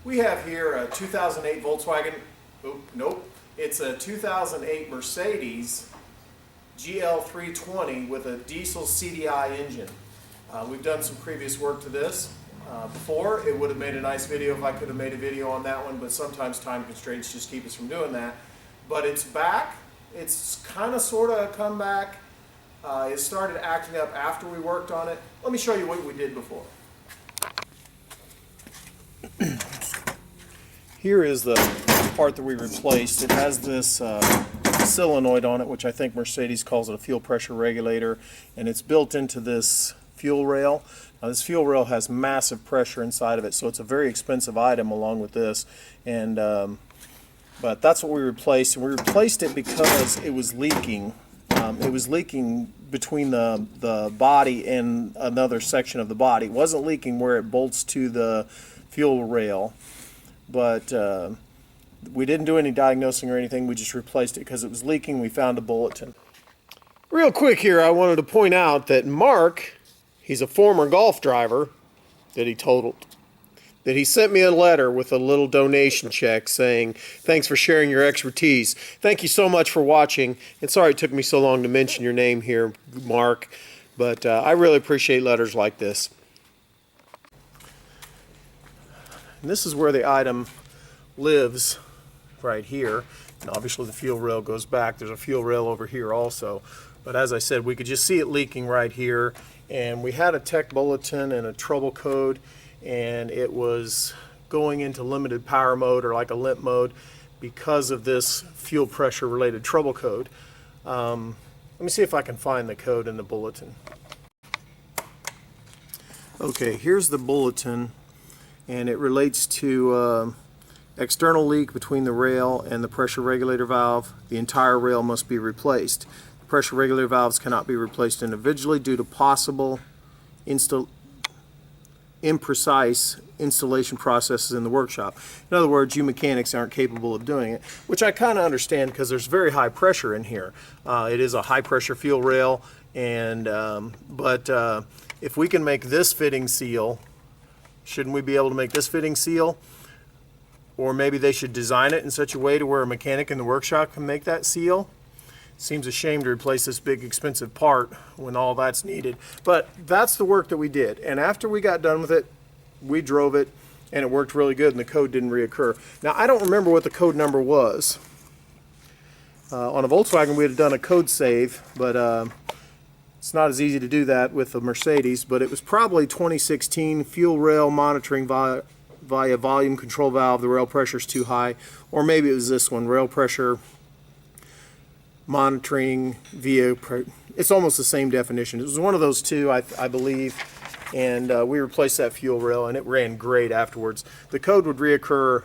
We have here a 2008 Volkswagen, nope, it's a 2008 Mercedes GL320 with a diesel CDI engine. We've done some previous work to this before. It would have made a nice video if I could have made a video on that one, but sometimes time constraints just keep us from doing that. But it's back. It's kind of sort of come back. It started acting up after we worked on it. Let me show you what we did before. Here is the part that we replaced. It has this solenoid on it, which I think Mercedes calls it a fuel pressure regulator, and it's built into this fuel rail. Now, this fuel rail has massive pressure inside of it, so it's a very expensive item along with this. And but that's what we replaced, and we replaced it because it was leaking. It was leaking between the body and another section of the body. It wasn't leaking where it bolts to the fuel rail, but we didn't do any diagnosing or anything. We just replaced it because it was leaking. We found a bulletin. Real quick here, I wanted to point out that Mark, he's a former golf driver that he totaled, that he sent me a letter with a little donation check saying, thanks for sharing your expertise. Thank you so much for watching. And sorry it took me so long to mention your name here, Mark, but I really appreciate letters like this. And this is where the item lives, right here. And obviously the fuel rail goes back. There's a fuel rail over here also. But as I said, we could just see it leaking right here. And we had a tech bulletin and a trouble code, and it was going into limited power mode, or like a limp mode, because of this fuel pressure related trouble code. Let me see if I can find the code in the bulletin. Okay, here's the bulletin, and it relates to external leak between the rail and the pressure regulator valve. The entire rail must be replaced. The pressure regulator valves cannot be replaced individually due to possible imprecise installation processes in the workshop. In other words, you mechanics aren't capable of doing it, which I kind of understand because there's very high pressure in here. It is a high pressure fuel rail, and if we can make this fitting seal, shouldn't we be able to make this fitting seal? Or maybe they should design it in such a way to where a mechanic in the workshop can make that seal. Seems a shame to replace this big expensive part when all that's needed. But that's the work that we did. And after we got done with it, we drove it, and it worked really good, and the code didn't reoccur. Now, I don't remember what the code number was. On a Volkswagen, we had done a code save, but it's not as easy to do that with a Mercedes. But it was probably 2016 fuel rail monitoring via volume control valve. The rail pressure is too high. Or maybe it was this one, rail pressure monitoring via, it's almost the same definition. It was one of those two, I believe, and we replaced that fuel rail, and it ran great afterwards. The code would reoccur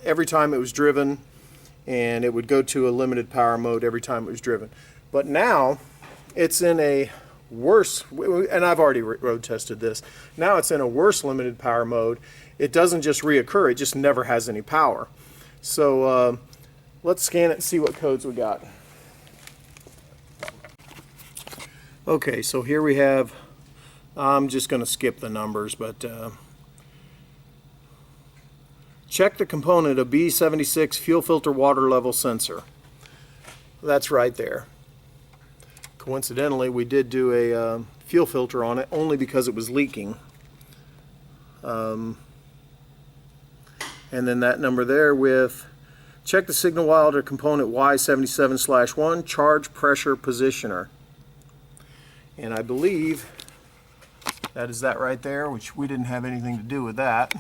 every time it was driven, and it would go to a limited power mode every time it was driven. But now it's in a worse, and I've already road tested this, now it's in a worse limited power mode. It doesn't just reoccur, it just never has any power. So let's scan it and see what codes we got. Okay, so here we have, I'm just going to skip the numbers, but check the component of B76 fuel filter water level sensor. That's right there. Coincidentally, we did do a fuel filter on it only because it was leaking. And then that number there with check the signal wilder component Y77/1 charge pressure positioner. And I believe that is that right there, which we didn't have anything to do with that.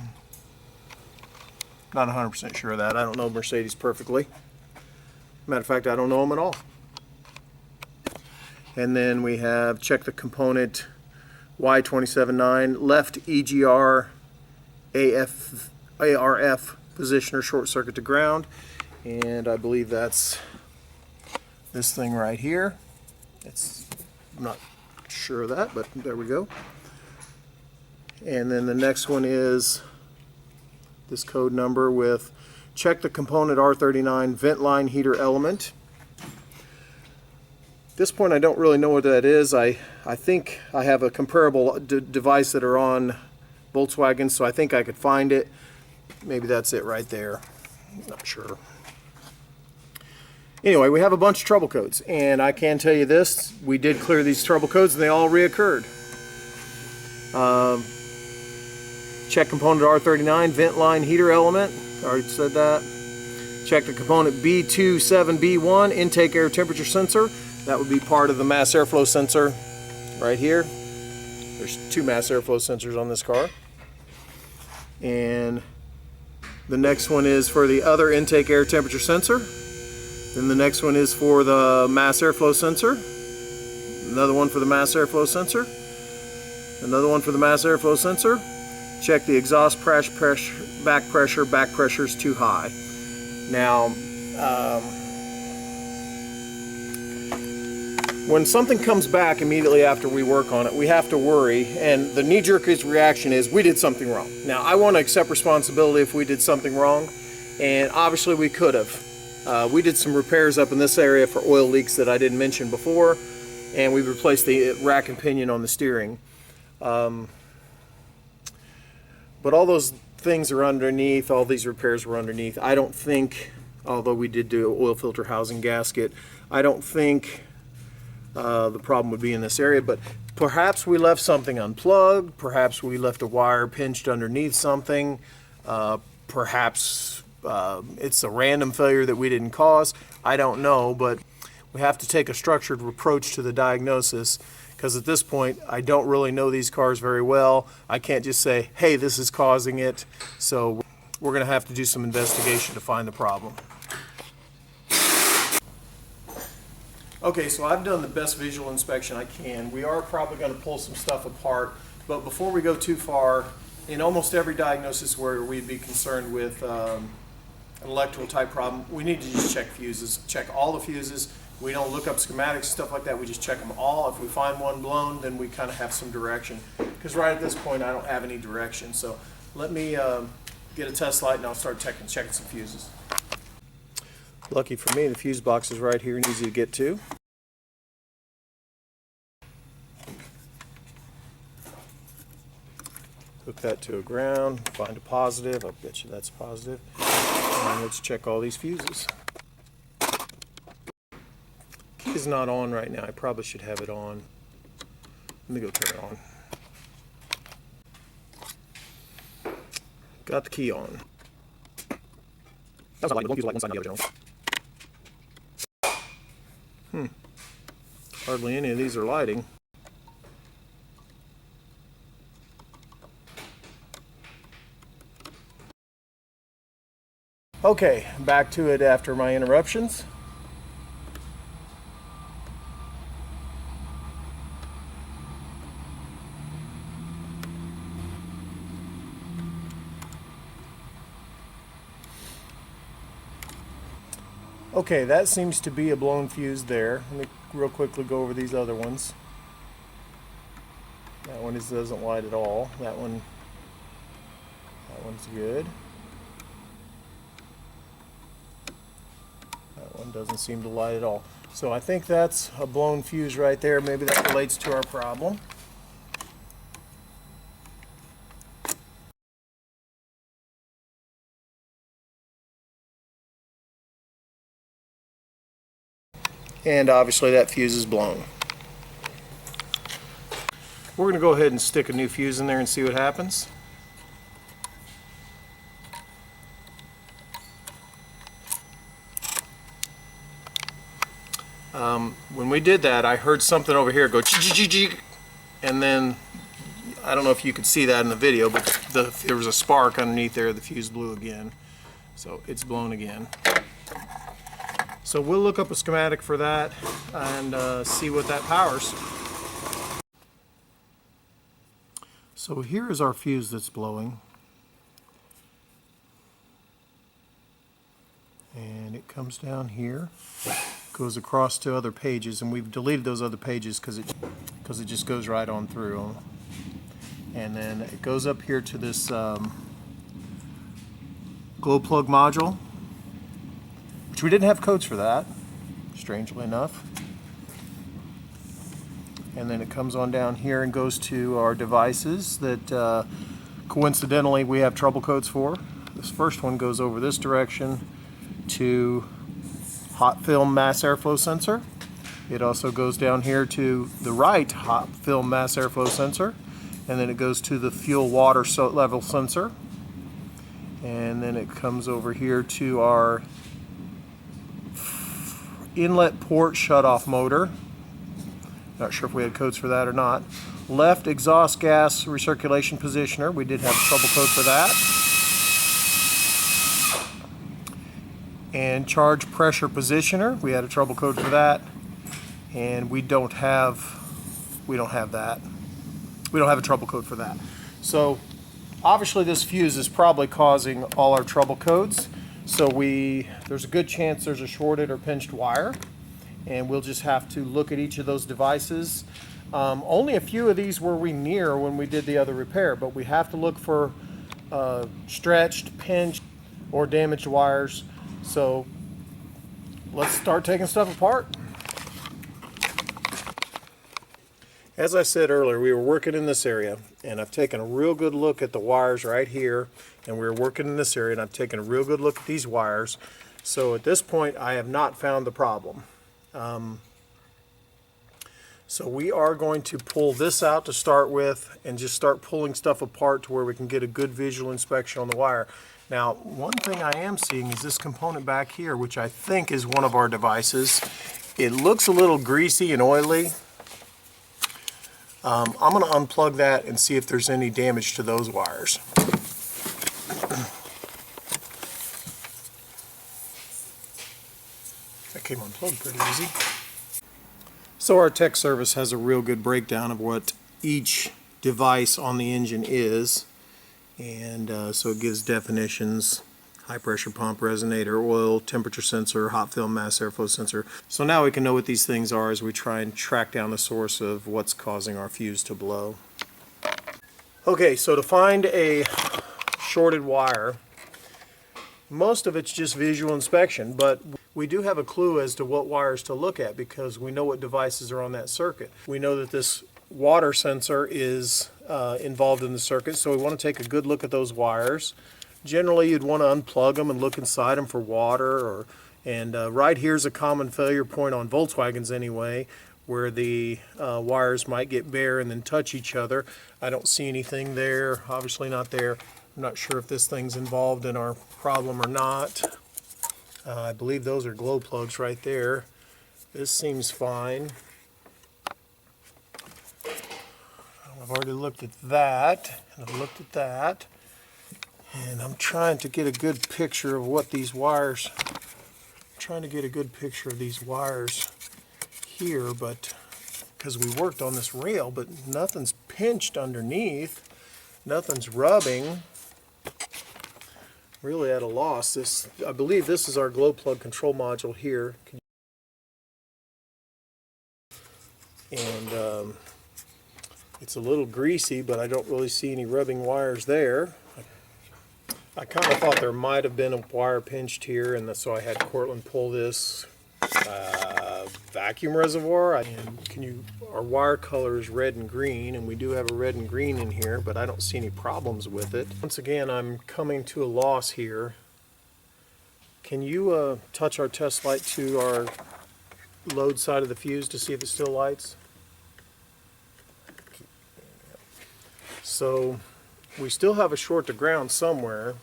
Not 100% sure of that. I don't know Mercedes perfectly. Matter of fact, I don't know them at all. And then we have check the component Y279 left EGR ARF positioner short circuit to ground. And I believe that's this thing right here. I'm not sure of that, but there we go. And then the next one is this code number with check the component R39 vent line heater element. At this point, I don't really know what that is. I think I have a comparable device that are on Volkswagen, so I think I could find it. maybe that's it right there. Not sure. Anyway, we have a bunch of trouble codes, and I can tell you this, we did clear these trouble codes and they all reoccurred. Check component R39, vent line heater element, already said that. Check the component B27B1, intake air temperature sensor. That would be part of the mass airflow sensor right here. There's 2 mass airflow sensors on this car. And the next one is for the other intake air temperature sensor. Then the next one is for the mass airflow sensor. Another one for the mass airflow sensor. Another one for the mass airflow sensor. Check the exhaust pressure, back pressure is too high. Now, when something comes back immediately after we work on it, we have to worry, and the knee-jerk reaction is we did something wrong. Now, I want to accept responsibility if we did something wrong, and obviously we could have. We did some repairs up in this area for oil leaks that I didn't mention before, and we replaced the rack and pinion on the steering. But all those things are underneath, all these repairs were underneath. I don't think, although we did do an oil filter housing gasket, I don't think the problem would be in this area, but perhaps we left something unplugged, perhaps we left a wire pinched underneath something, perhaps it's a random failure that we didn't cause. I don't know, but we have to take a structured approach to the diagnosis, because at this point I don't really know these cars very well. I can't just say, hey, this is causing it. So we're going to have to do some investigation to find the problem. Okay, so I've done the best visual inspection I can. We are probably going to pull some stuff apart, but before we go too far, in almost every diagnosis where we'd be concerned with an electrical type problem, we need to just check fuses, check all the fuses. We don't look up schematics and stuff like that, we just check them all. If we find one blown, then we kind of have some direction. Because right at this point, I don't have any direction. So let me get a test light and I'll start checking some fuses. Lucky for me, the fuse box is right here and easy to get to. Hook that to a ground, find a positive, I bet you that's positive. And let's check all these fuses. Key is not on right now, I probably should have it on. Let me go turn it on. Got the key on. That was not light, the one fuse light one side and the other, General. Hardly any of these are lighting. Okay, back to it after my interruptions. Okay, that seems to be a blown fuse there. Let me real quickly go over these other ones. That one doesn't light at all. That one's good. That one doesn't seem to light at all. So I think that's a blown fuse right there. Maybe that relates to our problem. And obviously that fuse is blown. We're going to go ahead and stick a new fuse in there and see what happens. When we did that, I heard something over here go ch-ch-ch-ch, and then I don't know if you could see that in the video, but there was a spark underneath there. The fuse blew again, so it's blown again. So we'll look up a schematic for that and see what that powers. So here is our fuse that's blowing. And it comes down here, goes across to other pages, and we've deleted those other pages because it just goes right on through them. And then it goes up here to this glow plug module, which we didn't have codes for that, strangely enough. And then it comes on down here and goes to our devices that coincidentally we have trouble codes for. This first one goes over this direction to hot film mass airflow sensor. It also goes down here to the right hot film mass airflow sensor, and then it goes to the fuel water level sensor, and then it comes over here to our inlet port shutoff motor. Not sure if we had codes for that or not. Left exhaust gas recirculation positioner. We did have a trouble code for that. And charge pressure positioner. We had a trouble code for that. And we don't have that. We don't have a trouble code for that. So obviously this fuse is probably causing all our trouble codes. So there's a good chance there's a shorted or pinched wire, and we'll just have to look at each of those devices. Only a few of these were we near when we did the other repair, but we have to look for stretched, pinched, or damaged wires. So let's start taking stuff apart. As I said earlier, we were working in this area, and I've taken a real good look at the wires right here, and we were working in this area, and I've taken a real good look at these wires. So at this point, I have not found the problem. So we are going to pull this out to start with and just start pulling stuff apart to where we can get a good visual inspection on the wire. Now, one thing I am seeing is this component back here, which I think is one of our devices. It looks a little greasy and oily. I'm going to unplug that and see if there's any damage to those wires. That came unplugged pretty easy. So our tech service has a real good breakdown of what each device on the engine is, and so it gives definitions: high pressure pump, resonator, oil, temperature sensor, hot film mass airflow sensor. So now we can know what these things are as we try and track down the source of what's causing our fuse to blow. Okay, so to find a shorted wire, most of it's just visual inspection, but we do have a clue as to what wires to look at because we know what devices are on that circuit. We know that this water sensor is involved in the circuit, so we want to take a good look at those wires. Generally, you'd want to unplug them and look inside them for water, and right here's a common failure point on Volkswagens anyway, where the wires might get bare and then touch each other. I don't see anything there, obviously not there. I'm not sure if this thing's involved in our problem or not. I believe those are glow plugs right there. This seems fine. I've already looked at that, and I've looked at that. And I'm trying to get a good picture of what these wires, here, but because we worked on this rail, but nothing's pinched underneath, nothing's rubbing. Really at a loss. I believe this is our glow plug control module here. And it's a little greasy, but I don't really see any rubbing wires there. I kind of thought there might have been a wire pinched here, and so I had Cortland pull this vacuum reservoir. And our wire color is red and green, and we do have a red and green in here, but I don't see any problems with it. Once again, I'm coming to a loss here. Can you touch our test light to our load side of the fuse to see if it still lights? So we still have a short to ground somewhere,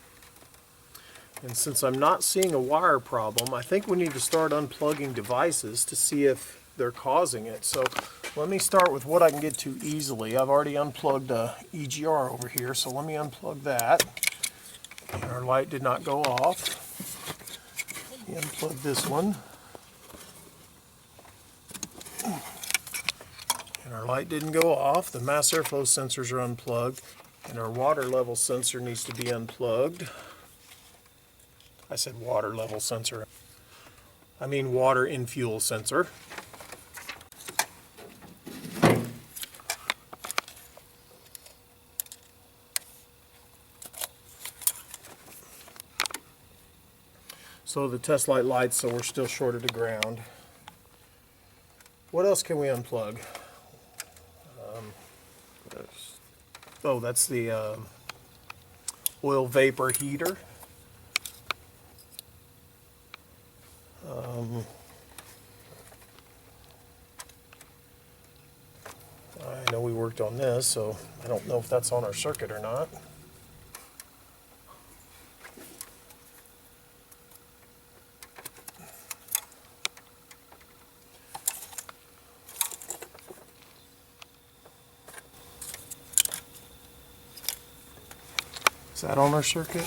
and since I'm not seeing a wire problem, I think we need to start unplugging devices to see if they're causing it. So let me start with what I can get to easily. I've already unplugged a EGR over here, so let me unplug that. And our light did not go off. Let me unplug this one. And our light didn't go off. The mass airflow sensors are unplugged, and our water level sensor needs to be unplugged. I said water level sensor. I mean water in fuel sensor. So the test light lights, so we're still shorted to ground. What else can we unplug? Oh, that's the oil vapor heater. on this, so I don't know if that's on our circuit or not. Is that on our circuit?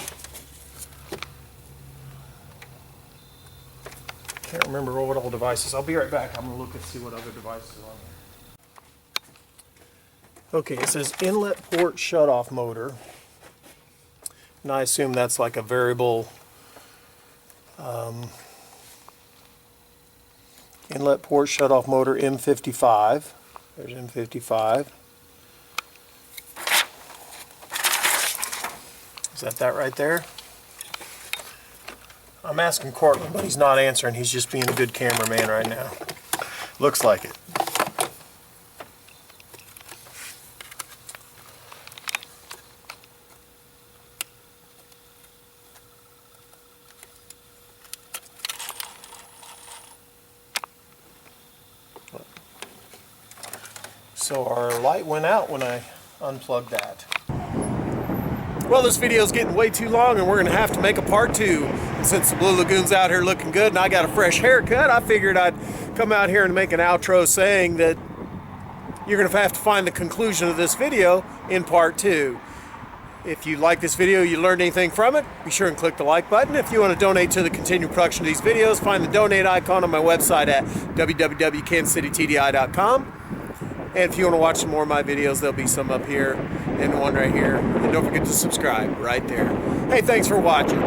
Can't remember what all devices. I'll be right back. I'm going to look and see what other devices are on there. Okay, it says inlet port shutoff motor. And I assume that's like a variable inlet port shutoff motor M55. There's M55. Is that right there? I'm asking Cortland, but he's not answering. He's just being a good cameraman right now. Looks like it. So our light went out when I unplugged that. Well, this video is getting way too long and we're gonna have to make a part 2. And since the Blue Lagoon's out here looking good and I got a fresh haircut, I figured I'd come out here and make an outro saying that you're gonna have to find the conclusion of this video in part 2. If you like this video, you learned anything from it, be sure and click the like button. If you want to donate to the continued production of these videos, find the donate icon on my website at www.kansascitytdi.com. And if you want to watch some more of my videos, there'll be some up here and one right here. And don't forget to subscribe right there. Hey, thanks for watching.